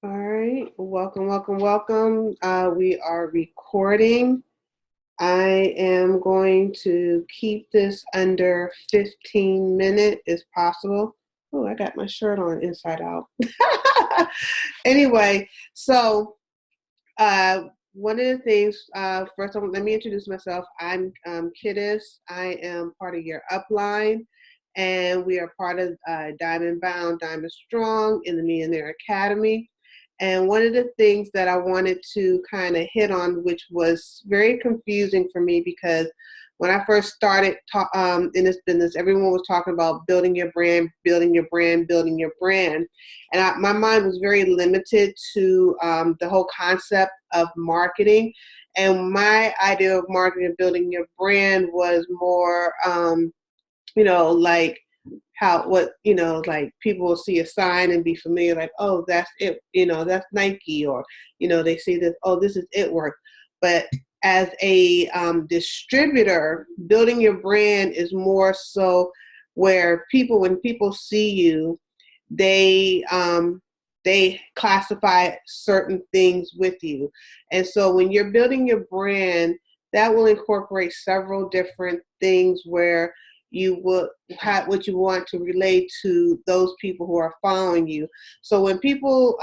All right, welcome, welcome, welcome. We are recording. I am going to keep this under 15 minutes if possible. Oh, I got my shirt on inside out. Anyway, so uh, one of the things, first of all, let me introduce myself. I'm Kidist. I am part of your upline, and we are part of Diamond Bound, Diamond Strong in the Millionaire Academy. And one of the things that I wanted to kind of hit on, which was very confusing for me because when I first started in this business, everyone was talking about building your brand, building your brand, building your brand. And my mind was very limited to the whole concept of marketing. And my idea of marketing and building your brand was more, like like people will see a sign and be familiar, like, oh, that's it, that's Nike, or they see this, oh, this is it work. But as a distributor, building your brand is more so where when people see you, they they classify certain things with you. And so when you're building your brand, that will incorporate several different things where you will have what you want to relate to those people who are following you. So when people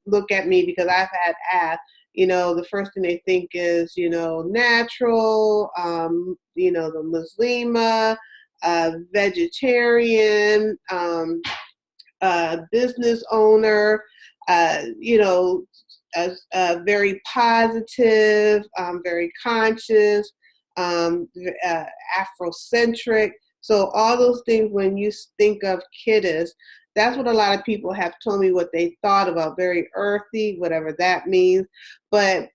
look at me, because I've had asked, the first thing they think is, natural, the Muslima, vegetarian, business owner, very positive, very conscious, Afrocentric. So all those things, when you think of Kidist, that's what a lot of people have told me what they thought about. Very earthy, whatever that means. But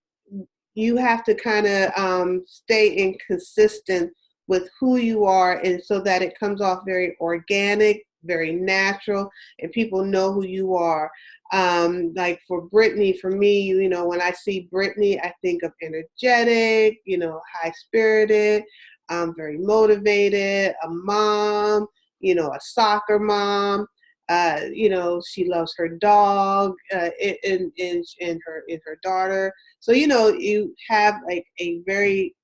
you have to kind of stay inconsistent with who you are, and so that it comes off very organic, very natural, and people know who you are. Like for Brittany, for me, when I see Brittany, I think of energetic, high spirited, very motivated, a mom, a soccer mom. She loves her dog, and her daughter. So you have like a very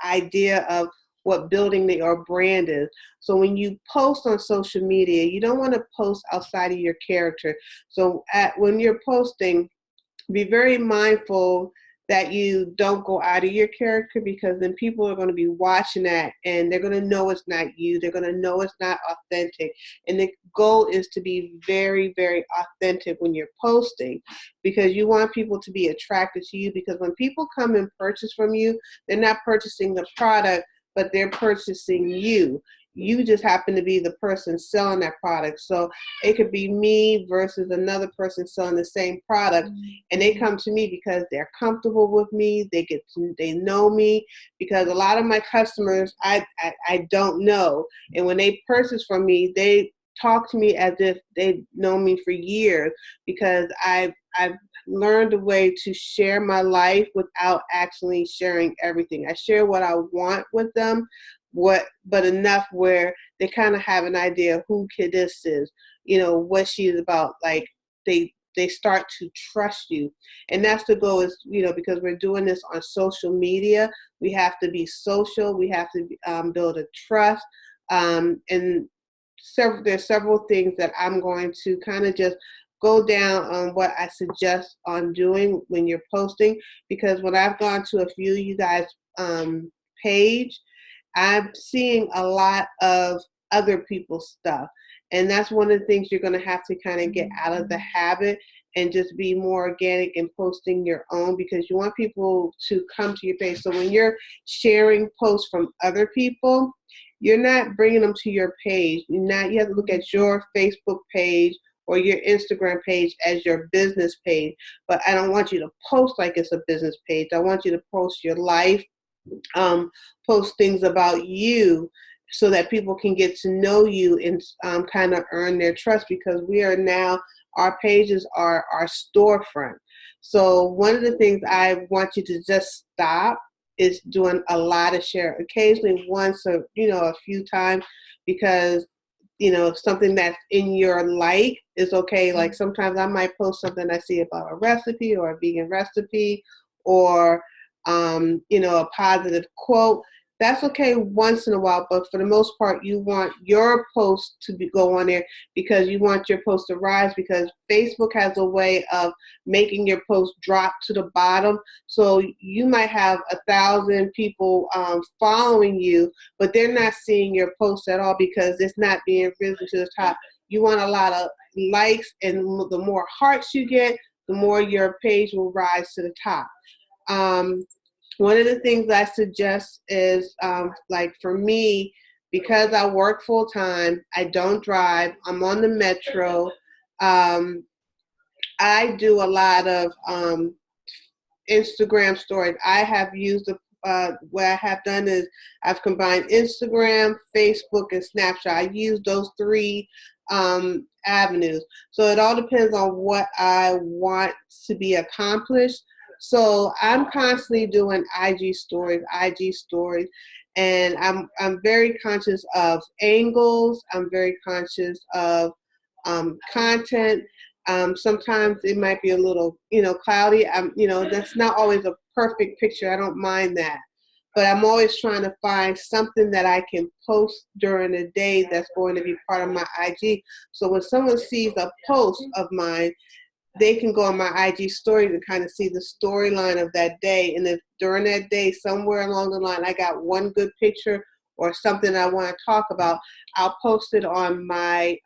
idea of what building your brand is. So when you post on social media, you don't want to post outside of your character. So when you're posting, be very mindful that you don't go out of your character, because then people are going to be watching that and they're going to know it's not you. They're going to know it's not authentic. And the goal is to be very, very authentic when you're posting, because you want people to be attracted to you. Because when people come and purchase from you, they're not purchasing the product, but they're purchasing you. You just happen to be the person selling that product. So it could be me versus another person selling the same product, and they come to me because they're comfortable with me. They know me, because a lot of my customers I don't know, and when they purchase from me, they talk to me as if they've known me for years, because I've learned a way to share my life without actually sharing everything. I share what I want with them, but enough where they kind of have an idea of who Kidist is, what she is about. Like they start to trust you. And that's the goal, is, because we're doing this on social media, we have to be social, we have to build a trust. And there's several things that I'm going to kind of just go down on what I suggest on doing when you're posting, because when I've gone to a few of you guys page, I'm seeing a lot of other people's stuff. And that's one of the things you're going to have to kind of get out of the habit and just be more organic and posting your own, because you want people to come to your page. So when you're sharing posts from other people, you're not bringing them to your page. You have to look at your Facebook page or your Instagram page as your business page. But I don't want you to post like it's a business page. I want you to post your life, post things about you, so that people can get to know you and kind of earn their trust, because our pages are our storefront. So one of the things I want you to just stop is doing a lot of share, occasionally once, or a few times, because something that's in your like is okay. Like sometimes I might post something I see about a recipe or a vegan recipe or, a positive quote. That's okay once in a while, but for the most part, you want your post to go on there because you want your post to rise, because Facebook has a way of making your post drop to the bottom. So you might have 1,000 people following you, but they're not seeing your post at all because it's not being risen to the top. You want a lot of likes, and the more hearts you get, the more your page will rise to the top. One of the things I suggest is, like for me, because I work full time, I don't drive, I'm on the metro, I do a lot of Instagram stories. I have used what I have done is I've combined Instagram, Facebook, and Snapchat. I use those three avenues. So it all depends on what I want to be accomplished. So I'm constantly doing IG stories, and I'm very conscious of angles. I'm very conscious of content. Sometimes it might be a little, cloudy. That's not always a perfect picture. I don't mind that. But I'm always trying to find something that I can post during the day that's going to be part of my IG. So when someone sees a post of mine, they can go on my IG stories and kind of see the storyline of that day. And if during that day, somewhere along the line, I got one good picture or something I want to talk about, I'll post it on my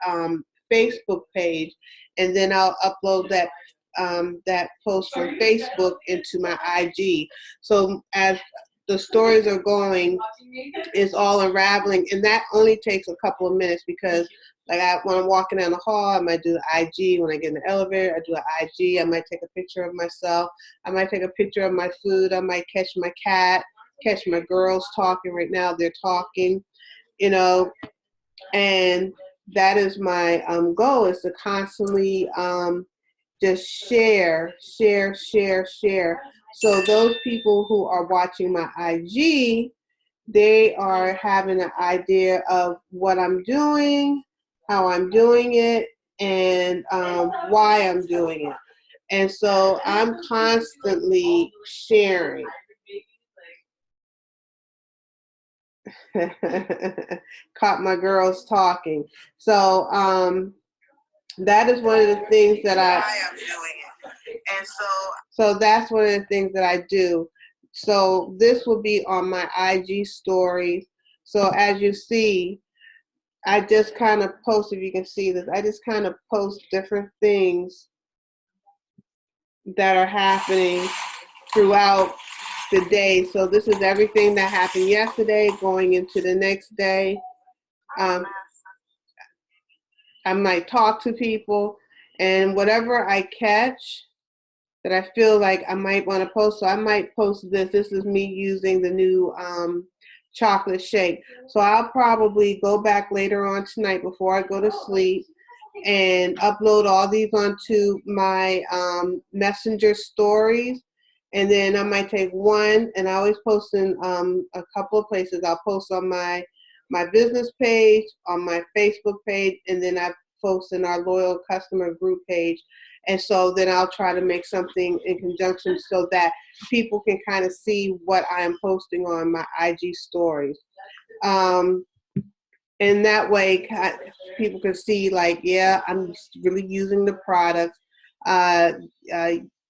Facebook page, and then I'll upload that post from Facebook into my IG. So as the stories are going, it's all unraveling, and that only takes a couple of minutes because when I'm walking down the hall, I might do the IG. When I get in the elevator, I do an IG. I might take a picture of myself. I might take a picture of my food. I might catch my cat, catch my girls talking. Right now they're talking, and that is my goal, is to constantly just share. So those people who are watching my IG, they are having an idea of what I'm doing, how I'm doing it, and why I'm doing it. And so I'm constantly sharing. Caught my girls talking. So that is one of the things that am doing it. And so that's one of the things that I do. So this will be on my IG stories. So as you see, I just kind of post, if you can see this, I just kind of post different things that are happening throughout the day. So this is everything that happened yesterday going into the next day. I might talk to people, and whatever I catch that I feel like I might want to post, so I might post this. This is me using the new chocolate shake. So I'll probably go back later on tonight before I go to sleep and upload all these onto my messenger stories. And then I might take one, and I always post in a couple of places. I'll post on my business page, on my Facebook page, and then I post in our loyal customer group page. And so then I'll try to make something in conjunction so that people can kind of see what I am posting on my IG stories. And that way people can see, like, yeah, I'm really using the products.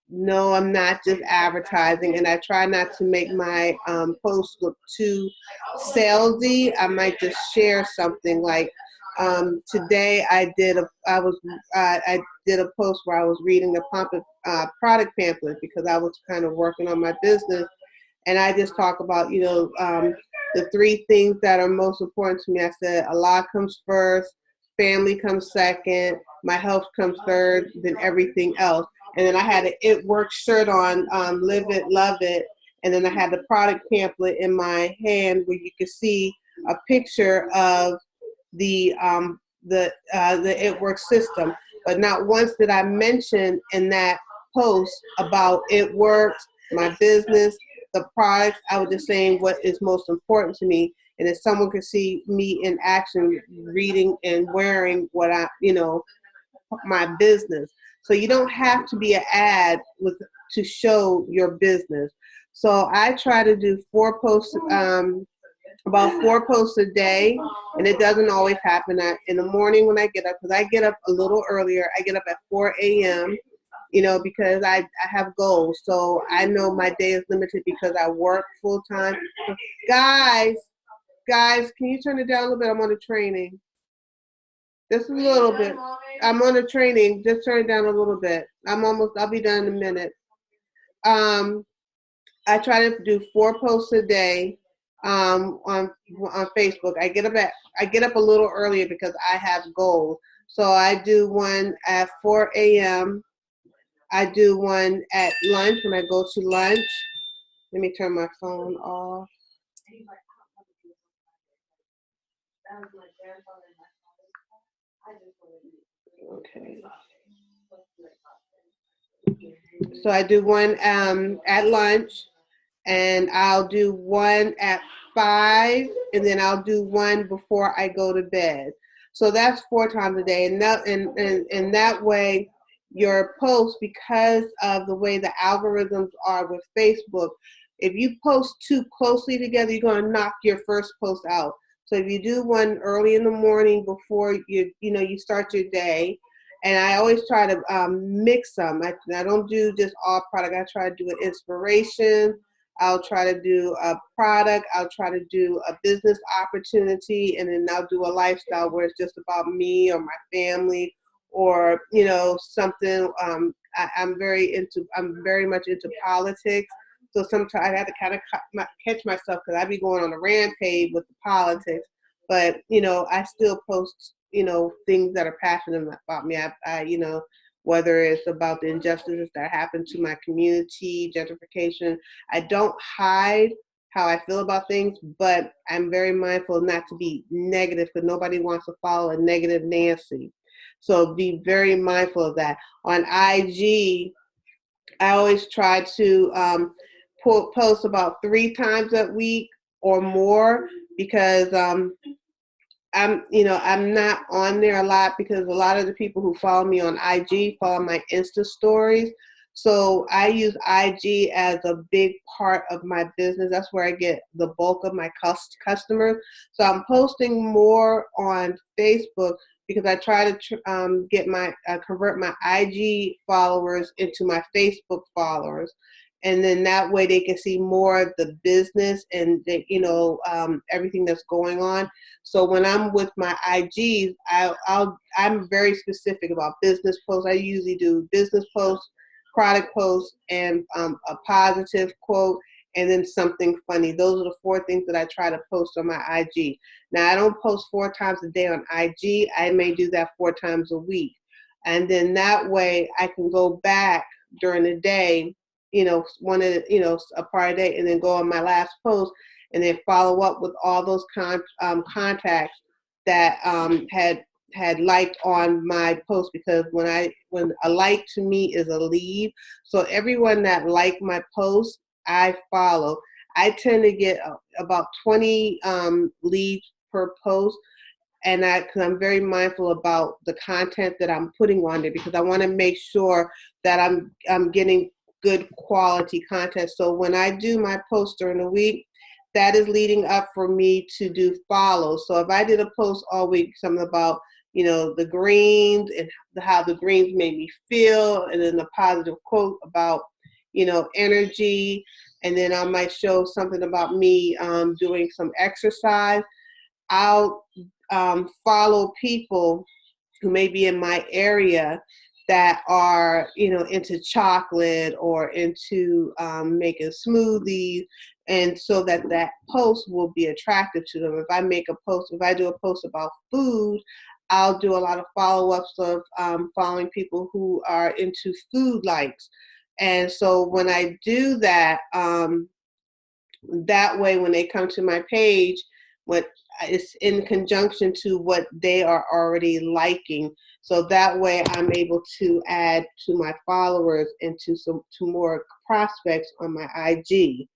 No, I'm not just advertising, and I try not to make my posts look too salesy. I might just share something like today I did a post where I was reading the product pamphlet because I was kind of working on my business, and I just talk about the three things that are most important to me. I said Allah comes first, family comes second, my health comes third, then everything else. And then I had an It Works shirt on, live it, love it. And then I had the product pamphlet in my hand where you could see a picture of the It Works system. But not once did I mention in that post about It Works, my business, the products. I was just saying what is most important to me. and then someone can see me in action, reading and wearing what I, my business. So you don't have to be an ad with to show your business. So I try to do about 4 posts a day, and it doesn't always happen. In the morning when I get up, because I get up a little earlier, I get up at 4 a.m. Because I have goals. So I know my day is limited because I work full time. Guys, can you turn it down a little bit? I'm on a training. Just a little bit. I'm on a training. Just turn it down a little bit. I'll be done in a minute. I try to do 4 posts a day on Facebook. I get up a little earlier because I have goals. So I do one at 4 a.m. I do one at lunch when I go to lunch. Let me turn my phone off. Okay. So I do one at lunch, and I'll do one at 5, and then I'll do one before I go to bed. So that's 4 times a day, and that way your posts, because of the way the algorithms are with Facebook, if you post too closely together, you're going to knock your first post out. So if you do one early in the morning before you start your day, and I always try to mix them. I don't do just all product. I try to do an inspiration. I'll try to do a product. I'll try to do a business opportunity, and then I'll do a lifestyle where it's just about me or my family, or something. I'm very much into politics. So sometimes I have to kind of catch myself because I be going on a rampage with the politics. But I still post things that are passionate about me. I whether it's about the injustices that happen to my community, gentrification. I don't hide how I feel about things, but I'm very mindful not to be negative because nobody wants to follow a negative Nancy. So be very mindful of that. On IG, I always try to post about 3 times a week or more because I'm not on there a lot because a lot of the people who follow me on IG follow my Insta stories. So I use IG as a big part of my business. That's where I get the bulk of my customers. So I'm posting more on Facebook because I try to convert my IG followers into my Facebook followers. And then that way they can see more of the business and everything that's going on. So when I'm with my IGs, I'm very specific about business posts. I usually do business posts, product posts, and a positive quote, and then something funny. Those are the 4 things that I try to post on my IG. Now, I don't post 4 times a day on IG. I may do that 4 times a week. And then that way I can go back during the day, a part of the day, and then go on my last post and then follow up with all those contacts that had liked on my post, because when a like to me is a lead. So everyone that liked my post, I follow. I tend to get about 20 leads per post, and because I'm very mindful about the content that I'm putting on there, because I want to make sure that I'm getting good quality content. So when I do my post during the week, that is leading up for me to do follows. So if I did a post all week, something about the greens and how the greens made me feel, and then a positive quote about energy, and then I might show something about me doing some exercise, I'll follow people who may be in my area that are into chocolate or into making smoothies, and so that post will be attractive to them. If I do a post about food, I'll do a lot of follow-ups of following people who are into food likes. And so when I do that, that way when they come to my page, what it's in conjunction to what they are already liking. So that way I'm able to add to my followers and to more prospects on my IG.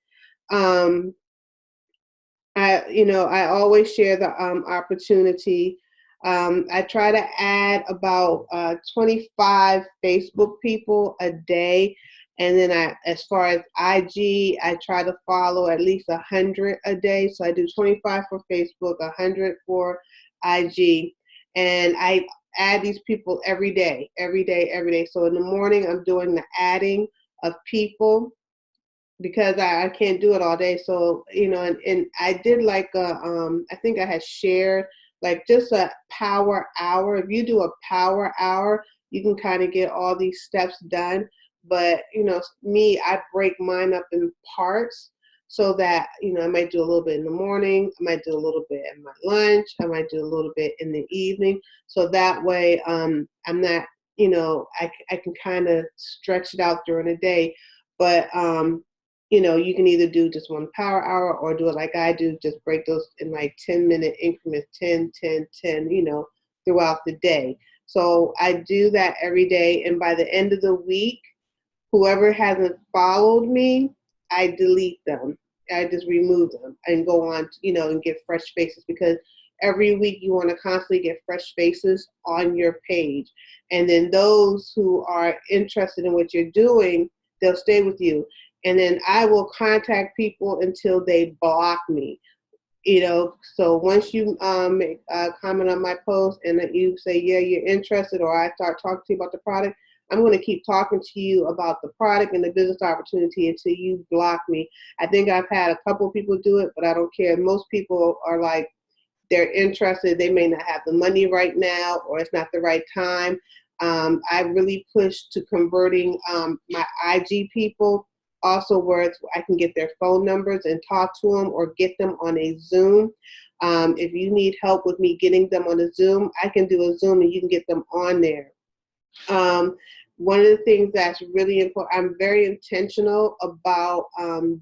I always share the opportunity. I try to add about 25 Facebook people a day. And then as far as IG, I try to follow at least 100 a day. So I do 25 for Facebook, 100 for IG. And I add these people every day, every day, every day. So in the morning, I'm doing the adding of people because I can't do it all day. So, and I did like I think I had shared like just a power hour. If you do a power hour, you can kind of get all these steps done. But, me, I break mine up in parts so that, I might do a little bit in the morning, I might do a little bit at my lunch, I might do a little bit in the evening. So that way I'm not, I can kind of stretch it out during the day. But you can either do just one power hour or do it like I do, just break those in like 10-minute increments, 10, 10, 10, throughout the day. So I do that every day. And by the end of the week, whoever hasn't followed me, I delete them. I just remove them and go on, and get fresh faces, because every week you want to constantly get fresh faces on your page. And then those who are interested in what you're doing, they'll stay with you. And then I will contact people until they block me. So once you make a comment on my post and that you say, yeah, you're interested, or I start talking to you about the product, I'm going to keep talking to you about the product and the business opportunity until you block me. I think I've had a couple of people do it, but I don't care. Most people are like, they're interested. They may not have the money right now, or it's not the right time. I really push to converting my IG people also where I can get their phone numbers and talk to them or get them on a Zoom. If you need help with me getting them on a Zoom, I can do a Zoom and you can get them on there. One of the things that's really important, I'm very intentional about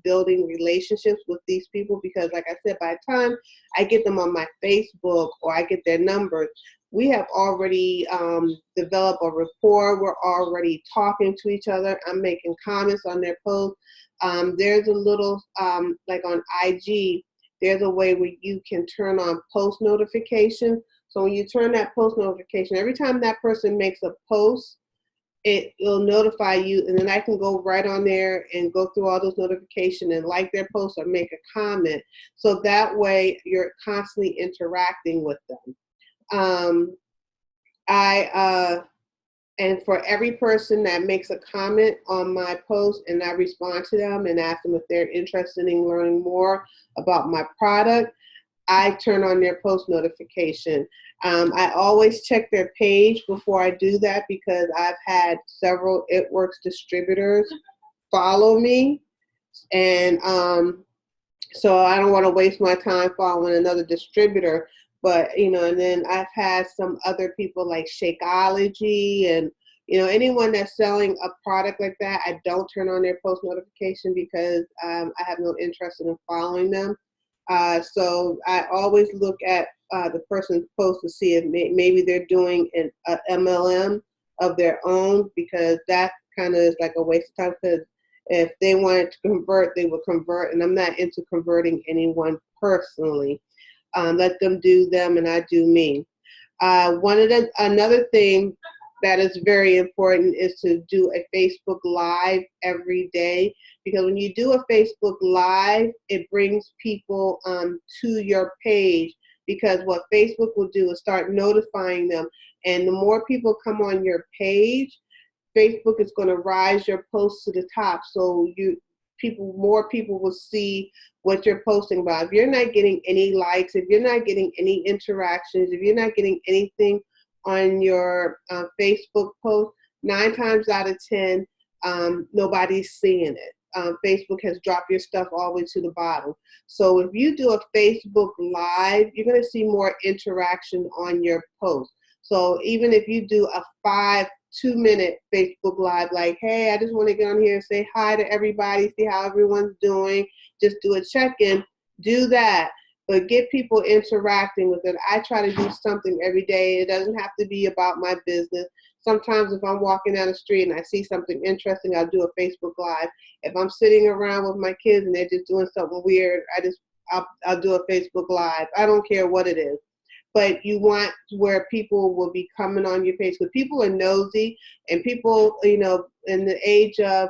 building relationships with these people, because like I said, by the time I get them on my Facebook or I get their numbers, we have already developed a rapport. We're already talking to each other. I'm making comments on their posts. There's a little, like on IG, there's a way where you can turn on post notifications. So when you turn that post notification, every time that person makes a post, it'll notify you, and then I can go right on there and go through all those notifications and like their post or make a comment. So that way you're constantly interacting with them. And for every person that makes a comment on my post and I respond to them and ask them if they're interested in learning more about my product, I turn on their post notification. I always check their page before I do that, because I've had several It Works distributors follow me. And so I don't want to waste my time following another distributor. But, and then I've had some other people like Shakeology and, anyone that's selling a product like that, I don't turn on their post notification because I have no interest in following them. So I always look at the person's post to see if maybe they're doing an MLM of their own, because that kind of is like a waste of time, because if they wanted to convert, they would convert, and I'm not into converting anyone personally. Let them do them and I do me. Another thing that is very important is to do a Facebook Live every day, because when you do a Facebook Live, it brings people to your page, because what Facebook will do is start notifying them, and the more people come on your page, Facebook is going to rise your posts to the top, so more people will see what you're posting about. If you're not getting any likes, if you're not getting any interactions, if you're not getting anything on your Facebook post, 9 times out of 10, nobody's seeing it. Facebook has dropped your stuff all the way to the bottom. So if you do a Facebook Live, you're going to see more interaction on your post. So even if you do a 2-minute Facebook Live, like, hey, I just want to get on here and say hi to everybody, see how everyone's doing, just do a check-in, do that. But get people interacting with it. I try to do something every day. It doesn't have to be about my business. Sometimes if I'm walking down the street and I see something interesting, I'll do a Facebook Live. If I'm sitting around with my kids and they're just doing something weird, I just I'll do a Facebook Live. I don't care what it is. But you want where people will be coming on your page, because people are nosy, and people, in the age of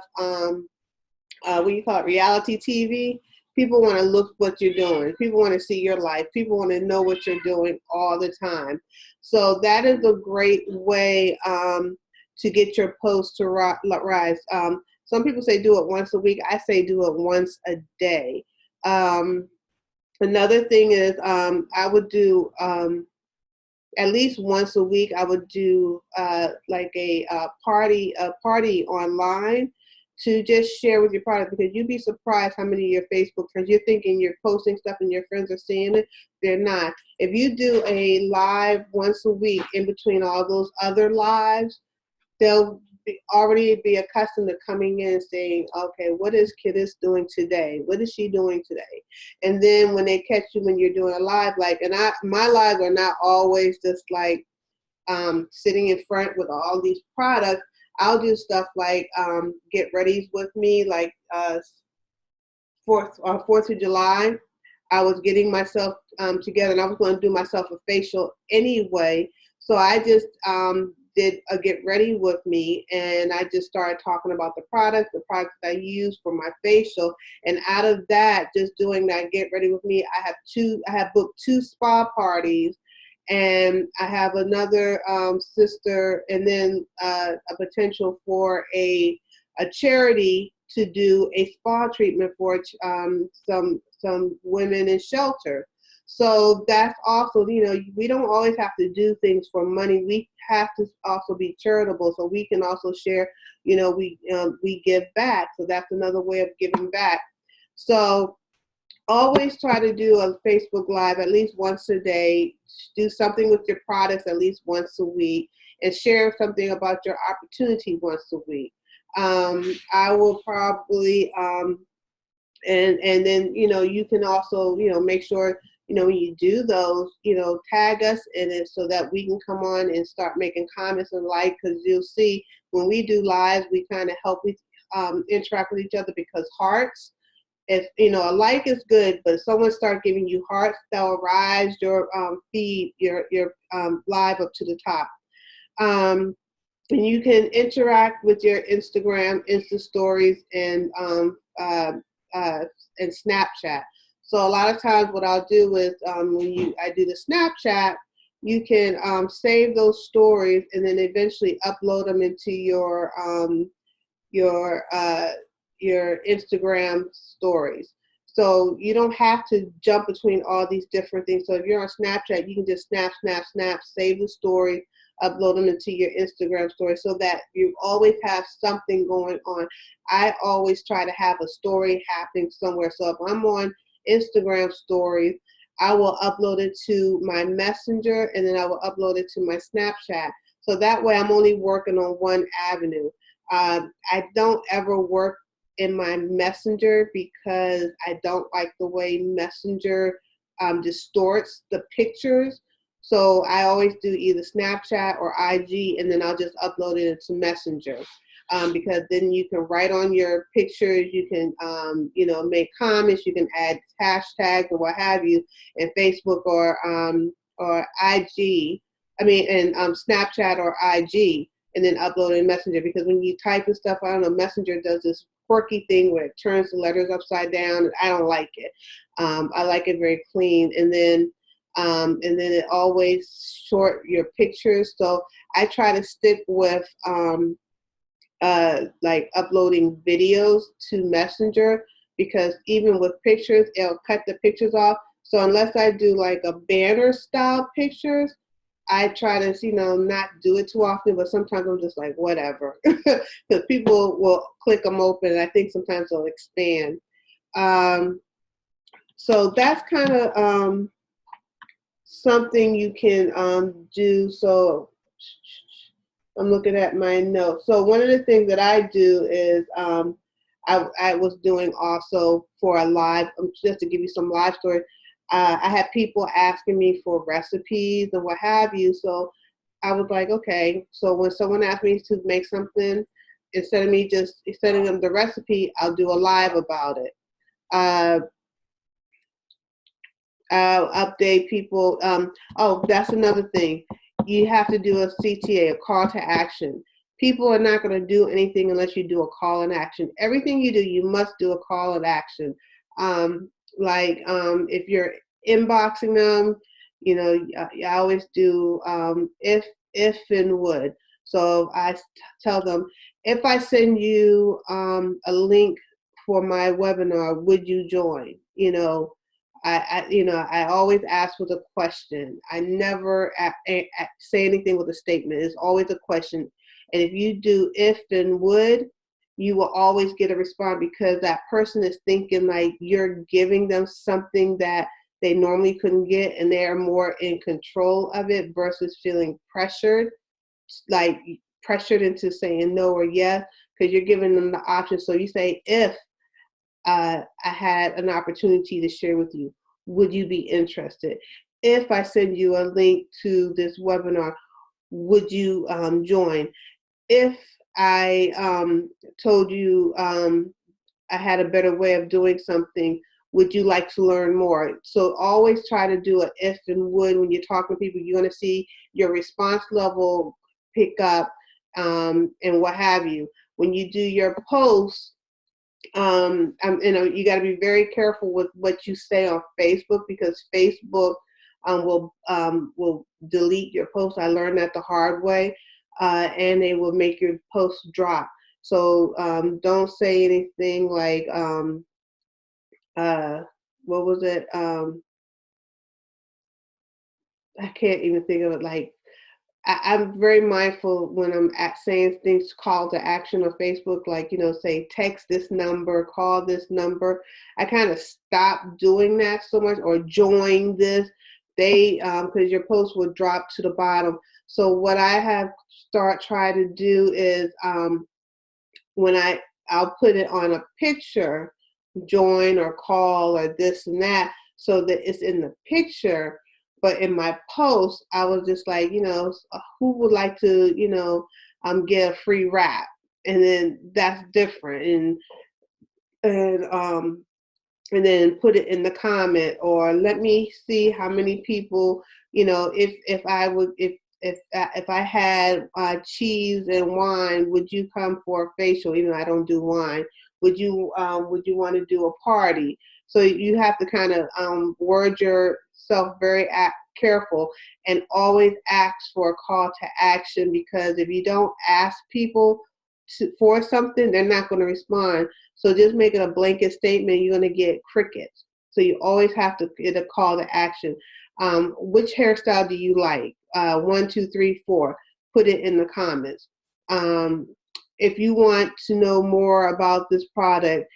what do you call it, reality TV, people want to look what you're doing. People want to see your life. People want to know what you're doing all the time. So that is a great way to get your posts to rise. Some people say do it once a week. I say do it once a day. Another thing is I would do at least once a week. I would do like a party online to just share with your product, because you'd be surprised how many of your Facebook friends, you're thinking you're posting stuff and your friends are seeing it. They're not. If you do a live once a week in between all those other lives, they'll already be accustomed to coming in and saying, okay, what is Kidist doing today? What is she doing today? And then when they catch you when you're doing a live, my lives are not always just like sitting in front with all these products. I'll do stuff like get ready with me, like 4th of July. I was getting myself together, and I was going to do myself a facial anyway. So I just did a get ready with me, and I just started talking about the products I use for my facial. And out of that, just doing that get ready with me, I have booked 2 spa parties, and I have another sister, and then a potential for a charity to do a spa treatment for some women in shelter. So that's also, we don't always have to do things for money. We have to also be charitable, so we can also share. We give back. So that's another way of giving back. So always try to do a Facebook Live at least once a day. Do something with your products at least once a week, and share something about your opportunity once a week. I will probably, and then, you can also, make sure, when you do those, tag us in it so that we can come on and start making comments and because you'll see when we do lives, we kind of help interact with each other, because hearts, if a like is good, but if someone start giving you hearts, that'll rise your feed, your live up to the top. And you can interact with your Instagram, Insta stories, and Snapchat. So a lot of times, what I'll do is when I do the Snapchat, you can save those stories and then eventually upload them into your Instagram stories. So you don't have to jump between all these different things. So if you're on Snapchat, you can just snap, save the story, upload them into your Instagram story, so that you always have something going on. I always try to have a story happening somewhere. So if I'm on Instagram stories, I will upload it to my Messenger, and then I will upload it to my Snapchat. So that way I'm only working on one avenue. I don't ever work in my Messenger, because I don't like the way Messenger distorts the pictures. So I always do either Snapchat or IG, and then I'll just upload it into Messenger. Because then you can write on your pictures, you can, make comments, you can add hashtags or what have you, in Facebook or IG, and Snapchat or IG, and then upload it in Messenger. Because when you type and stuff, I don't know, Messenger does this quirky thing where it turns the letters upside down, and I don't like it. I like it very clean. And then it always short your pictures. So I try to stick with like uploading videos to Messenger, because even with pictures, it'll cut the pictures off. So unless I do like a banner style pictures, I try to, not do it too often, but sometimes I'm just like, whatever, because people will click them open, and I think sometimes they'll expand. So that's kind of something you can do. So I'm looking at my notes. So one of the things that I do is I was doing also for a live, just to give you some live stories. I had people asking me for recipes and what have you. So I was like, okay. So when someone asked me to make something, instead of me just sending them the recipe, I'll do a live about it. Update people. Oh, that's another thing. You have to do a CTA, a call to action. People are not going to do anything unless you do a call in action. Everything you do, you must do a call in action. If you're inboxing them, I always do if and would. So I tell them, if I send you a link for my webinar, would you join? I always ask with a question. I never say anything with a statement. It's always a question. And if you do if and would, you will always get a response, because that person is thinking like you're giving them something that they normally couldn't get, and they are more in control of it versus feeling pressured, like pressured into saying no or yes, because you're giving them the option. So you say, if I had an opportunity to share with you, would you be interested? If I send you a link to this webinar, would you join? If I told you I had a better way of doing something, would you like to learn more? So always try to do an if and would when you're talking to people. You're going to see your response level pick up, and what have you. When you do your posts, you got to be very careful with what you say on Facebook, because Facebook will delete your post. I learned that the hard way, and they will make your post drop. So don't say anything like what was it? I can't even think of it. Like, I'm very mindful when I'm saying things, call to action on Facebook, like, say text this number, call this number. I kind of stopped doing that so much, or join this. Because your post will drop to the bottom. So what I have try to do is when I'll put it on a picture, join or call or this and that, so that it's in the picture. But in my post, I was just like, who would like to, get a free wrap? And then that's different. And and then put it in the comment, or let me see how many people, if I had cheese and wine, would you come for a facial? Even though I don't do wine, would you want to do a party? So you have to kind of word yourself very careful, and always ask for a call to action, because if you don't ask people for something, they're not going to respond. So just making a blanket statement, you're going to get crickets. So you always have to get a call to action. Which hairstyle do you like? 1, 2, 3, 4. Put it in the comments. If you want to know more about this product,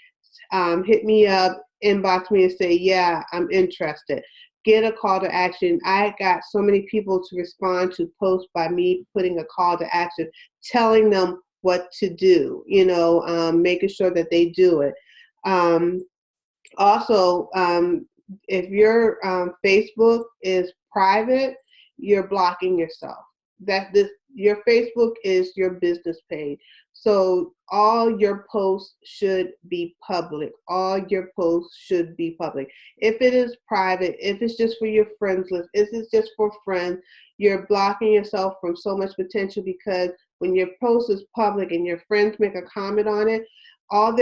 hit me up, inbox me and say, yeah, I'm interested. Get a call to action. I got so many people to respond to posts by me putting a call to action, telling them what to do, making sure that they do it. Also, if your Facebook is private, you're blocking yourself. Your Facebook is your business page. So all your posts should be public. All your posts should be public. If it is private, if it's just for your friends list, if it's just for friends, you're blocking yourself from so much potential, because when your post is public and your friends make a comment on it, all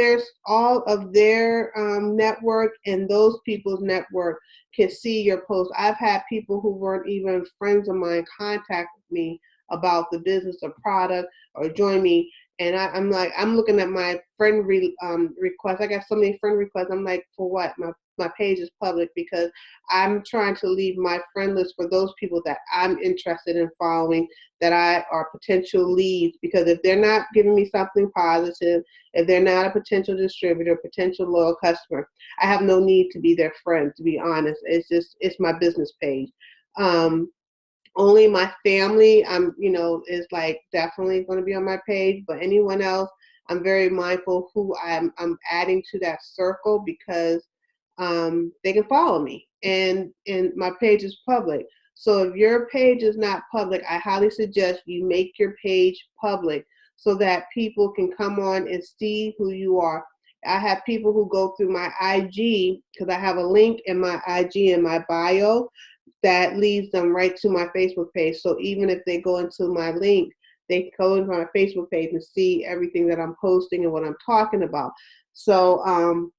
of their network and those people's network can see your post. I've had people who weren't even friends of mine contact me about the business or product, or join me, and I'm looking at my friend request. I got so many friend requests. I'm like, for what? My page is public, because I'm trying to leave my friend list for those people that I'm interested in following, that are potential leads. Because if they're not giving me something positive, if they're not a potential distributor, potential loyal customer, I have no need to be their friend, to be honest. It's my business page. Only my family, is like definitely going to be on my page, but anyone else, I'm very mindful who I'm adding to that circle, because they can follow me, and my page is public. So if your page is not public, I highly suggest you make your page public, so that people can come on and see who you are. I have people who go through my IG, because I have a link in my IG in my bio that leads them right to my Facebook page. So even if they go into my link, they can go into my Facebook page and see everything that I'm posting and what I'm talking about. So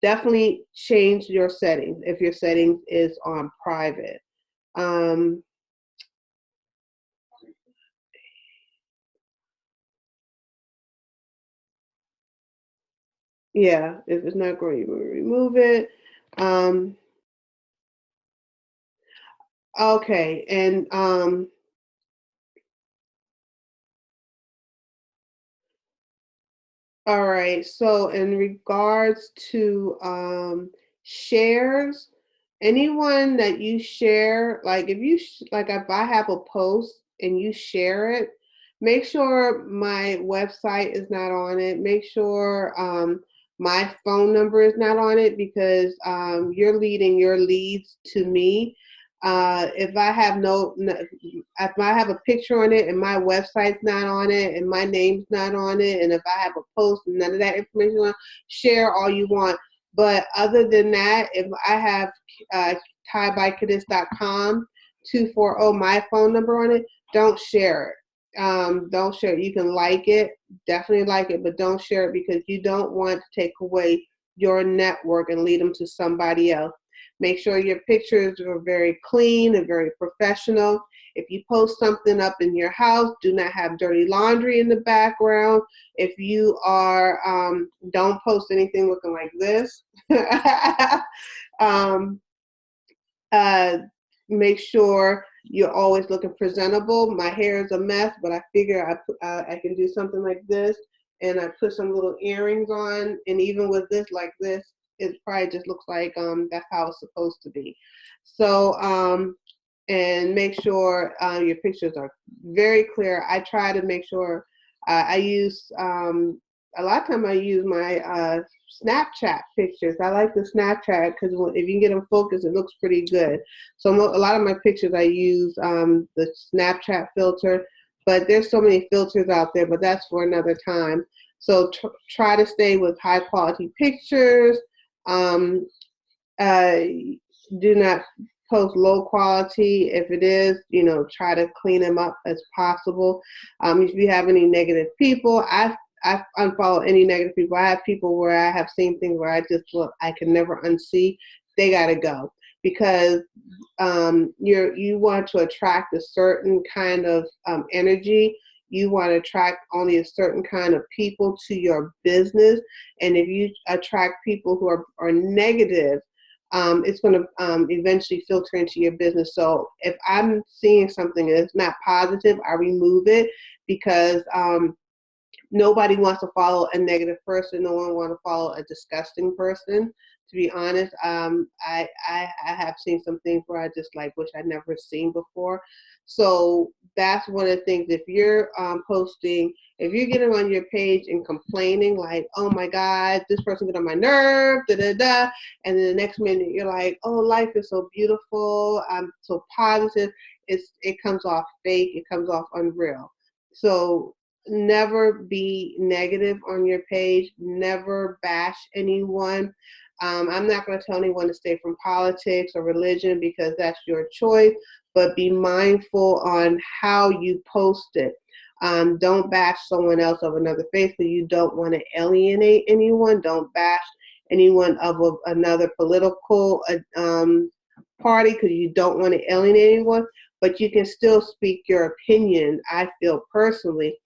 definitely change your settings if your settings is on private. Um, yeah, if it's not going, you remove it. Um, okay, and all right. So in regards to shares, anyone that you share, like if you like if I have a post and you share it, make sure my website is not on it. Make sure my phone number is not on it, because you're leading your leads to me. If I have if I have a picture on it and my website's not on it and my name's not on it, and if I have a post and none of that information on, share all you want. But other than that, if I have tiebykidist.com 240 my phone number on it, don't share it. Don't share it. You can like it, definitely like it, but don't share it, because you don't want to take away your network and lead them to somebody else. Make sure your pictures are very clean and very professional. If you post something up in your house, do not have dirty laundry in the background. If you are, don't post anything looking like this. um, uh, Make sure you're always looking presentable. My hair is a mess, but I figure I can do something like this, and I put some little earrings on, and even with this like this, it probably just looks like that's how it's supposed to be. So and make sure your pictures are very clear. I try to make sure I use a lot of time I use my Snapchat pictures. I like the Snapchat because if you can get them focused, it looks pretty good. So a lot of my pictures I use the Snapchat filter, but there's so many filters out there, but that's for another time. So try to stay with high quality pictures. Um, uh, do not post low quality. If it is, try to clean them up as possible. If you have any negative people, I unfollow any negative people. I have people where I have seen things where I just look, I can never unsee. They got to go, because you want to attract a certain kind of energy. You want to attract only a certain kind of people to your business. And if you attract people who are negative, it's going to eventually filter into your business. So if I'm seeing something that's not positive, I remove it, because nobody wants to follow a negative person. No one wants to follow a disgusting person. To be honest, I have seen some things where I just like wish I'd never seen before. So that's one of the things. If you're posting, if you're getting on your page and complaining like, oh my God, this person got on my nerve, da da da, and then the next minute you're like, oh, life is so beautiful, I'm so positive. It comes off fake. It comes off unreal. So never be negative on your page. Never bash anyone. I'm not going to tell anyone to stay from politics or religion, because that's your choice, but be mindful on how you post it. Don't bash someone else of another faith, because you don't want to alienate anyone. Don't bash anyone of another political party, because you don't want to alienate anyone, but you can still speak your opinion, I feel personally,